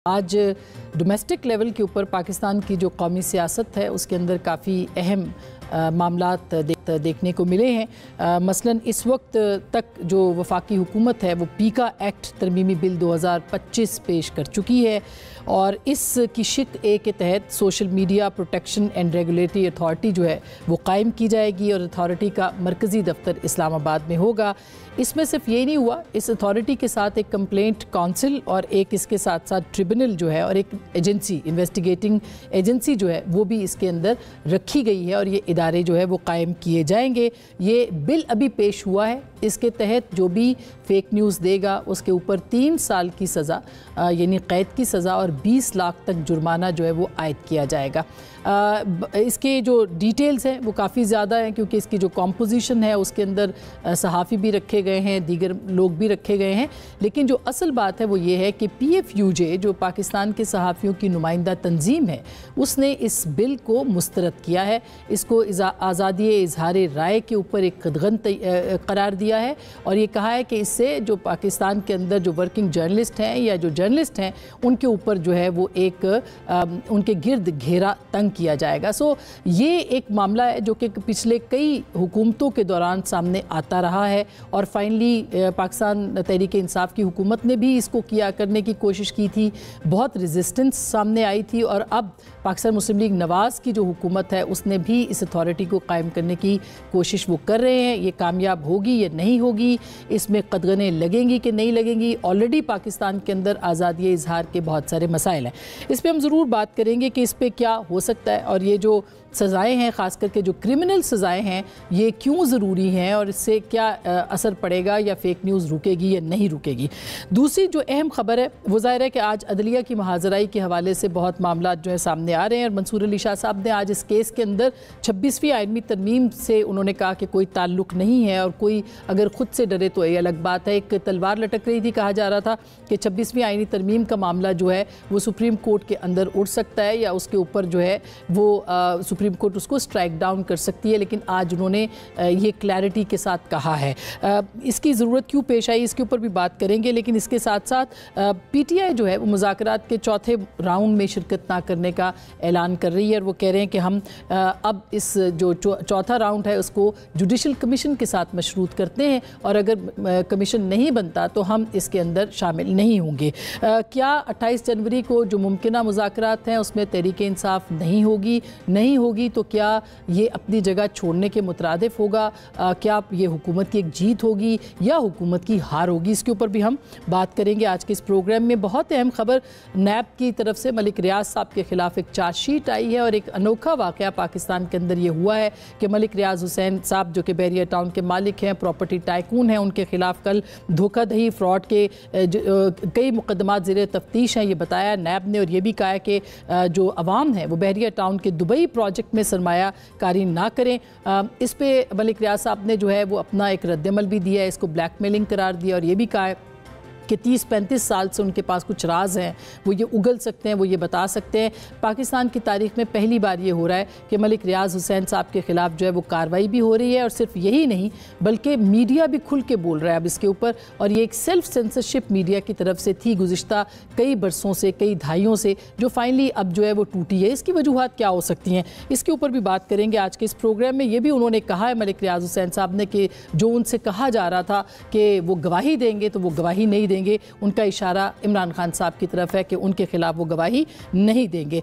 आज domestic level के ऊपर पाकिस्तान की जो कौमी सियासत है उसके अंदर काफ़ी अहम मामलात देखने को मिले हैं। मसलन इस वक्त तक जो वफाकी हुकूमत है वो पीका एक्ट तरमीमी बिल 2025 पेश कर चुकी है और इसकी शिक ए के तहत social media protection and regulatory authority जो है वो कायम की जाएगी और अथॉरिटी का मरकज़ी दफ्तर इस्लामाबाद में होगा। इसमें सिर्फ ये नहीं हुआ, इस अथॉरिटी के साथ एक कंप्लेंट काउंसिल और एक इसके साथ साथ ट्रिब्यूनल जो है और एक एजेंसी इन्वेस्टिगेटिंग एजेंसी जो है वो भी इसके अंदर रखी गई है और ये इदारे जो है वो कायम किए जाएंगे। ये बिल अभी पेश हुआ है, इसके तहत जो भी फेक न्यूज़ देगा उसके ऊपर 3 साल की सज़ा यानी कैद की सज़ा और 20 लाख तक जुर्माना जो है वो आयद किया जाएगा। इसके जो डिटेल्स हैं वो काफ़ी ज़्यादा हैं क्योंकि इसकी जो कॉम्पोजिशन है उसके अंदर सहाफ़ी भी रखे गए हैं, दीगर लोग भी रखे गए हैं, लेकिन जो असल बात है वो ये है कि PFUJ जो पाकिस्तान के सहाफ़ियों की नुमाइंदा तंजीम है उसने इस बिल को मुस्तरद किया है। इसको आज़ादी इजहार राय के ऊपर एक कदगन करार दिया है और ये कहा है कि इससे जो पाकिस्तान के अंदर जो वर्किंग जर्नलिस्ट हैं या जो जर्नलिस्ट हैं उनके ऊपर जो है वो एक उनके गिर्द घेरा तंग किया जाएगा। सो ये एक मामला है जो कि पिछले कई हुकूमतों के दौरान सामने आता रहा है और फाइनली पाकिस्तान तहरीक इंसाफ की हुकूमत ने भी इसको किया करने की कोशिश की थी, बहुत रेजिस्टेंस सामने आई थी और अब पाकिस्तान मुस्लिम लीग नवाज़ की जो हुकूमत है उसने भी इस अथॉरिटी को कायम करने की कोशिश वो कर रहे हैं। ये कामयाब होगी या नहीं होगी, इसमें कदगनें लगेंगी कि नहीं लगेंगी, ऑलरेडी पाकिस्तान के अंदर आज़ादी इजहार के बहुत सारे मसाइल हैं। इस पर हम ज़रूर बात करेंगे कि इस पर क्या हो सकता है और ये जो सज़ाएं हैं ख़ास करके जो क्रिमिनल सज़ाएं हैं ये क्यों ज़रूरी हैं और इससे क्या असर पड़ेगा या फ़ेक न्यूज़ रुकेगी या नहीं रुकेगी। दूसरी जो अहम ख़बर है वो ज़ाहिर है कि आज अदलिया की महाजराई के हवाले से बहुत मामला जो है सामने आ रहे हैं और मंसूर अली शाह साहब ने आज इस केस के अंदर 26वीं आइनवी तरमीम से उन्होंने कहा कि कोई ताल्लुक़ नहीं है और कोई अगर ख़ुद से डरे तो ये अलग बात है। एक तलवार लटक रही थी, कहा जा रहा था कि 26वीं आइनी तरमीम का मामला जो है वो सुप्रीम कोर्ट के अंदर उठ सकता है या उसके ऊपर जो है वो सुप्रीम कोर्ट उसको स्ट्राइक डाउन कर सकती है, लेकिन आज उन्होंने ये क्लैरिटी के साथ कहा है। इसकी ज़रूरत क्यों पेश आई इसके ऊपर भी बात करेंगे, लेकिन इसके साथ साथ PTI जो है वो मुज़ाकरात के चौथे राउंड में शिरकत ना करने का ऐलान कर रही है और वो कह रहे हैं कि हम अब इस जो चौथा राउंड है उसको जुडिशल कमीशन के साथ मशरूत करते हैं और अगर कमीशन नहीं बनता तो हम इसके अंदर शामिल नहीं होंगे। क्या 28 जनवरी को जो मुमकिना मुज़ाकरात हैं उसमें तहरीक इंसाफ नहीं होगी तो क्या ये अपनी जगह छोड़ने के मुतरादिफ होगा? क्या ये हुकूमत की एक जीत होगी या हुकूमत की हार होगी? इसके ऊपर भी हम बात करेंगे आज के इस प्रोग्राम में। बहुत अहम खबर, नैब की तरफ से मलिक रियाज साहब के खिलाफ एक चार्जशीट आई है और एक अनोखा वाक़या पाकिस्तान के अंदर ये हुआ है कि मलिक रियाज हुसैन साहब जो कि बहरिया टाउन के मालिक हैं, प्रॉपर्टी टाइकून हैं, उनके खिलाफ कल धोखाधड़ी फ्रॉड के कई मुकदमात ज़ेर तफ्तीश हैं, ये बताया नैब ने और ये भी कहा है कि जो अवाम है वो बहरिया टाउन के दुबई प्रोजेक्ट में सरमाया कारी ना करें। इस पे मलिक रियाज साहब ने जो है वो अपना एक रद्दमल भी दिया है, इसको ब्लैकमेलिंग करार दिया और ये भी कहा है कि 30-35 साल से उनके पास कुछ राज हैं, वो ये उगल सकते हैं, वो ये बता सकते हैं। पाकिस्तान की तारीख में पहली बार ये हो रहा है कि मलिक रियाज हुसैन साहब के ख़िलाफ़ जो है वो कार्रवाई भी हो रही है और सिर्फ यही नहीं बल्कि मीडिया भी खुल के बोल रहा है अब इसके ऊपर और ये एक सेल्फ सेंसरशिप मीडिया की तरफ से थी गुज़िश्ता कई बरसों से, कई दहाइयों से, जो फाइनली अब जो है वो टूटी है। इसकी वजूहात क्या हो सकती हैं, इसके ऊपर भी बात करेंगे आज के इस प्रोग्राम में। ये भी उन्होंने कहा है मलिक रियाज हुसैन साहब ने कि जो उनसे कहा जा रहा था कि वो गवाही देंगे तो वो गवाही नहीं देंगे, उनका इशारा इमरान खान साहब की तरफ है कि उनके खिलाफ वो गवाही नहीं देंगे।